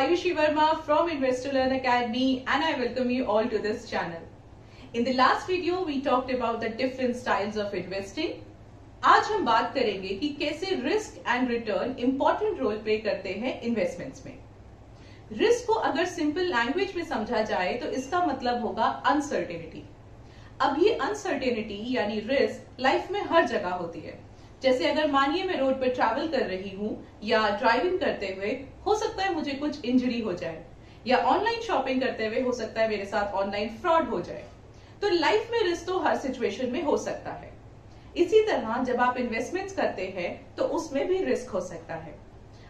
Ayushi Verma from Investor Learn Academy and I welcome you all to this channel. In the last video we talked about the different styles of investing. आज हम बात करेंगे कि कैसे risk and return important role play करते हैं investments में। Risk को अगर सिंपल लैंग्वेज में समझा जाए तो इसका मतलब होगा अनसर्टेनिटी। अब ये अनसर्टेनिटी यानी रिस्क लाइफ में हर जगह होती है। जैसे अगर मानिए मैं रोड पर ट्रैवल कर रही हूँ या ड्राइविंग करते हुए हो सकता है मुझे कुछ इंजरी हो जाए, या ऑनलाइन शॉपिंग करते हुए हो सकता है मेरे साथ ऑनलाइन फ्रॉड हो जाए। तो लाइफ में रिस्क तो हर सिचुएशन में हो सकता है। इसी तरह जब आप इन्वेस्टमेंट्स करते हैं तो उसमें भी रिस्क हो सकता है।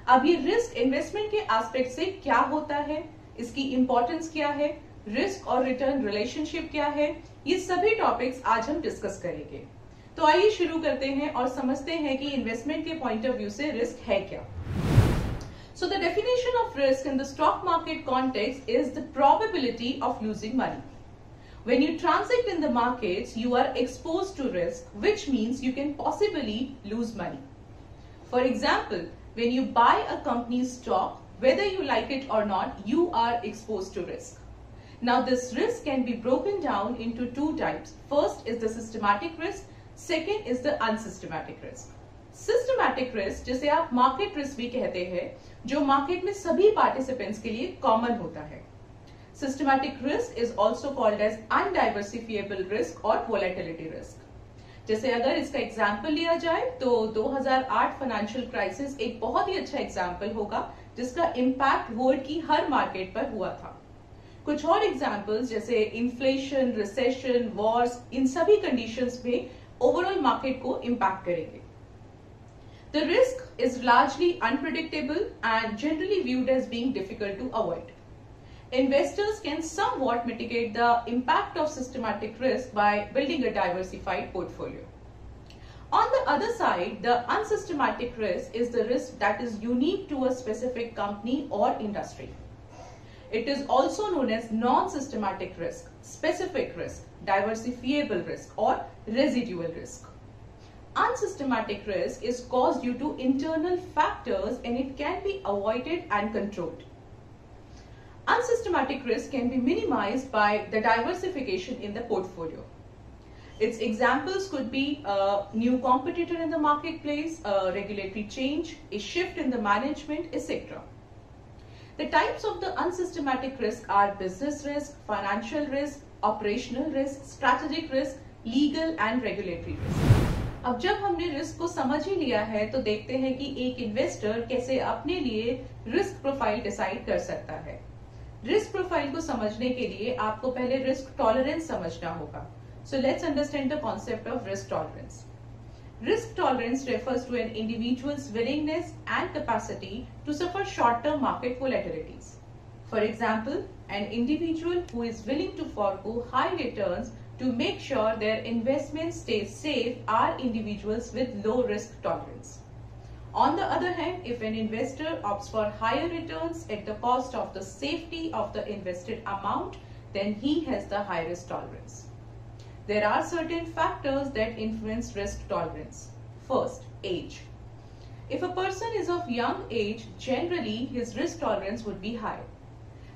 अब ये रिस्क इन्वेस्टमेंट के एस्पेक्ट से क्या होता है, इसकी इंपॉर्टेंस क्या है, रिस्क और रिटर्न रिलेशनशिप क्या है, ये सभी टॉपिक्स आज हम डिस्कस करेंगे। तो आइए शुरू करते हैं और समझते हैं कि इन्वेस्टमेंट के पॉइंट ऑफ व्यू से रिस्क है क्या। So the definition of risk in the stock market context is the probability of losing money. When you transact in the markets, you are exposed to risk, which means you can possibly lose money. For example, when you buy a company's stock, whether you like it or not, you are exposed to risk. Now this risk can be broken down into two types. First is the systematic risk. Second is the unsystematic risk. Systematic risk जिसे आप market risk भी कहते हैं, जो market में सभी participants के लिए common होता है। Systematic risk is also called as undiversifiable risk और volatility risk. जैसे अगर इसका एग्जाम्पल लिया जाए तो 2008 फाइनेंशियल क्राइसिस एक बहुत ही अच्छा एग्जाम्पल होगा जिसका इम्पैक्ट वर्ल्ड की हर मार्केट पर हुआ था। कुछ और एग्जाम्पल्स जैसे इन्फ्लेशन, रिसेशन, वॉर्स, इन सभी कंडीशंस में ओवरऑल मार्केट को इम्पैक्ट करेंगे। The risk is largely unpredictable and generally viewed as being difficult to avoid. Investors can somewhat mitigate the impact of systematic risk by building a diversified portfolio. On the other side, the unsystematic risk is the risk that is unique to a specific company or industry. It is also known as non-systematic risk, specific risk, diversifiable risk, or residual risk. Unsystematic risk is caused due to internal factors and it can be avoided and controlled. Unsystematic risk can be minimized by the diversification in the portfolio. Its examples could be a new competitor in the marketplace, a regulatory change, a shift in the management, etc. The types of the unsystematic risk are business risk, financial risk, operational risk, strategic risk, legal and regulatory risk. अब जब हमने risk को समझ ही लिया है तो देखते हैं कि एक इन्वेस्टर कैसे अपने लिए रिस्क प्रोफाइल डिसाइड कर सकता है। रिस्क प्रोफाइल को समझने के लिए आपको पहले रिस्क टॉलरेंस समझना होगा। So let's understand the concept of risk tolerance. Risk tolerance refers to an individual's willingness and capacity to suffer short-term market volatilities. For example, an individual who is willing to forego high returns to make sure their investment stays safe are individuals with low risk tolerance. On the other hand, if an investor opts for higher returns at the cost of the safety of the invested amount, then he has the high risk tolerance. There are certain factors that influence risk tolerance. First, age. If a person is of young age, generally his risk tolerance would be high.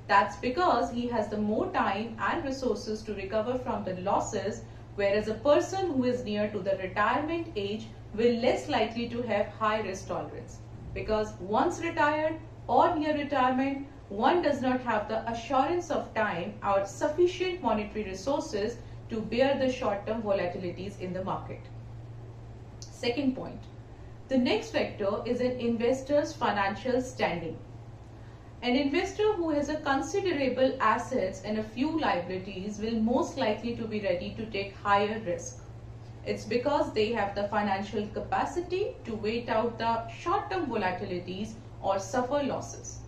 That's because he has the more time and resources to recover from the losses, whereas a person who is near to the retirement age will less likely to have high risk tolerance. Because once retired or near retirement, one does not have the assurance of time or sufficient monetary resources to bear the short-term volatilities in the market. Second point, the next factor is an investor's financial standing. An investor who has a considerable assets and a few liabilities will most likely to be ready to take higher risk. It's because they have the financial capacity to wait out the short-term volatilities or suffer losses.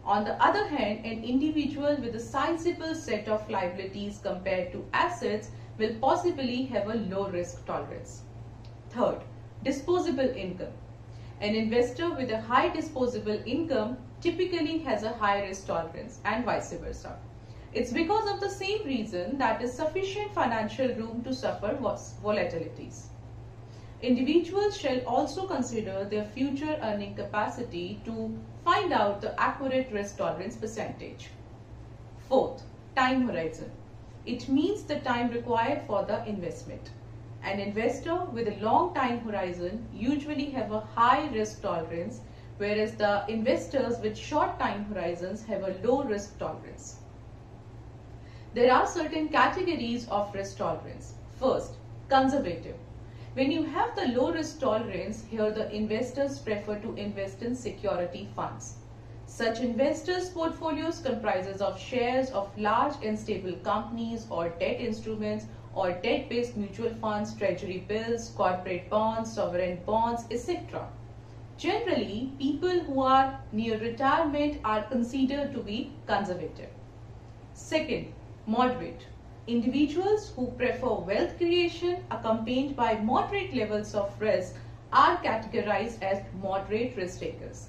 On the other hand, an individual with a sizable set of liabilities compared to assets will possibly have a low risk tolerance. Third, disposable income. An investor with a high disposable income typically has a high risk tolerance and vice versa. It's because of the same reason that is sufficient financial room to suffer volatilities. individuals shall also consider their future earning capacity to find out the accurate risk tolerance percentage. Fourth, time horizon. It means the time required for the investment. An investor with a long time horizon usually have a high risk tolerance, whereas the investors with short time horizons have a low risk tolerance. There are certain categories of risk tolerance. First, conservative. When you have the low risk tolerance, here the investors prefer to invest in security funds. Such investors' portfolios comprises of shares of large and stable companies or debt instruments or debt-based mutual funds, treasury bills, corporate bonds, sovereign bonds, etc. Generally, people who are near retirement are considered to be conservative. Second, moderate. Individuals who prefer wealth creation accompanied by moderate levels of risk are categorized as moderate risk takers.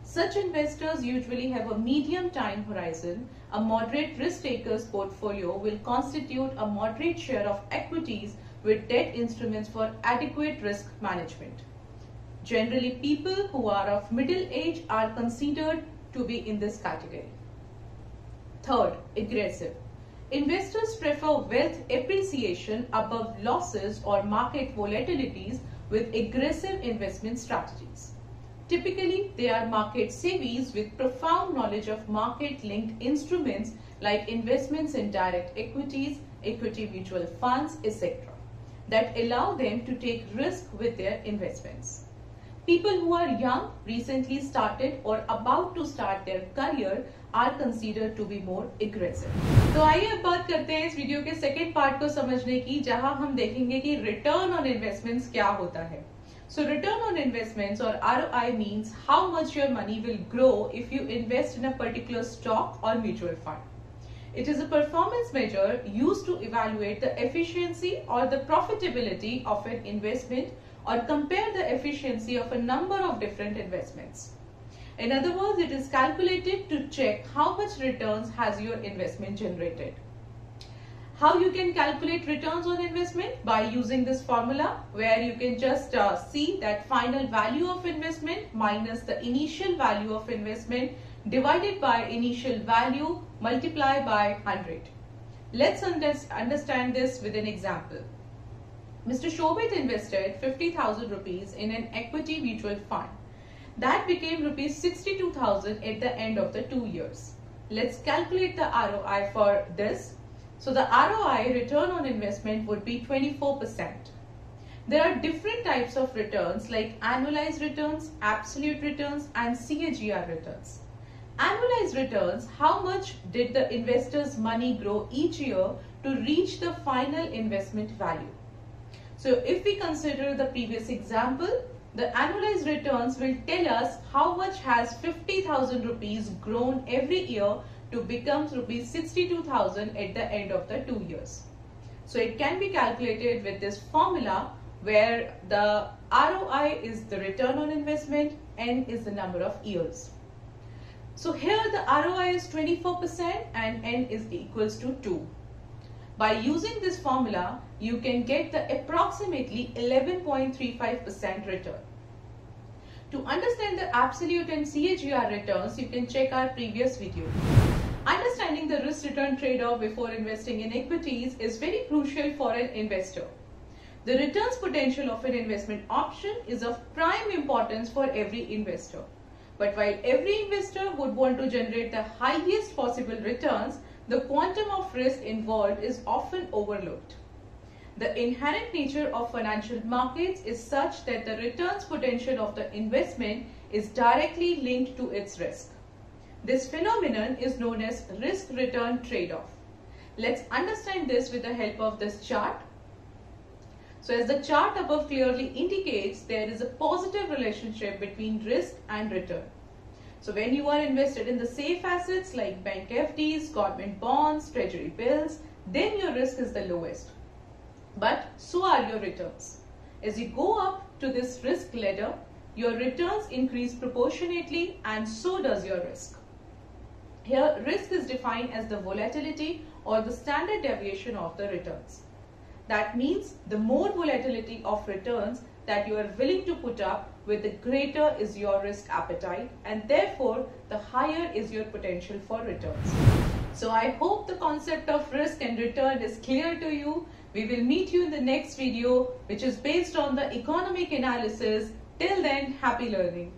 Such investors usually have a medium time horizon. A moderate risk taker's portfolio will constitute a moderate share of equities with debt instruments for adequate risk management. Generally, people who are of middle age are considered to be in this category. Third, aggressive. Investors prefer wealth appreciation above losses or market volatilities with aggressive investment strategies. Typically, they are market savvies with profound knowledge of market-linked instruments like investments in direct equities, equity mutual funds, etc. that allow them to take risk with their investments. People who are young, recently started or about to start their career are considered to be more aggressive. तो आइए अब बात करते हैं इस video के second part को समझने की, जहां हम देखेंगे कि रिटर्न ऑन इन्वेस्टमेंट्स क्या होता है. So return on investments or ROI means how much your money will grow if you invest in a particular stock or mutual fund. It is a performance measure used to evaluate the efficiency or the profitability of an investment or compare the efficiency of a number of different investments. In other words, it is calculated to check how much returns has your investment generated. How you can calculate returns on investment? By using this formula where you can just see that final value of investment minus the initial value of investment divided by initial value multiplied by 100. Let's understand this with an example. Mr. Shobit invested 50,000 rupees in an equity mutual fund. That became rupees 62,000 at the end of the 2 years. Let's calculate the ROI for this. So the ROI, return on investment, would be 24%. There are different types of returns like annualized returns, absolute returns and CAGR returns. Annualized returns, how much did the investor's money grow each year to reach the final investment value. So if we consider the previous example, the annualized returns will tell us how much has 50,000 rupees grown every year to become rupees 62,000 at the end of the 2 years. So it can be calculated with this formula where the ROI is the return on investment, N is the number of years. So here the ROI is 24% and N is equals to 2. By using this formula, you can get the approximately 11.35% return. To understand the absolute and CAGR returns, you can check our previous video. Understanding the risk-return trade-off before investing in equities is very crucial for an investor. The returns potential of an investment option is of prime importance for every investor. But while every investor would want to generate the highest possible returns, the quantum of risk involved is often overlooked. The inherent nature of financial markets is such that the returns potential of the investment is directly linked to its risk. This phenomenon is known as risk-return trade-off. Let's understand this with the help of this chart. So as the chart above clearly indicates, there is a positive relationship between risk and return. So when you are invested in the safe assets like bank FDs, government bonds, treasury bills, then your risk is the lowest. But so are your returns. As you go up to this risk ladder, your returns increase proportionately and so does your risk. Here, risk is defined as the volatility or the standard deviation of the returns. That means the more volatility of returns that you are willing to put up with, the greater is your risk appetite, and therefore the higher is your potential for returns. So I hope the concept of risk and return is clear to you. We will meet you in the next video, which is based on the economic analysis. Till then, happy learning.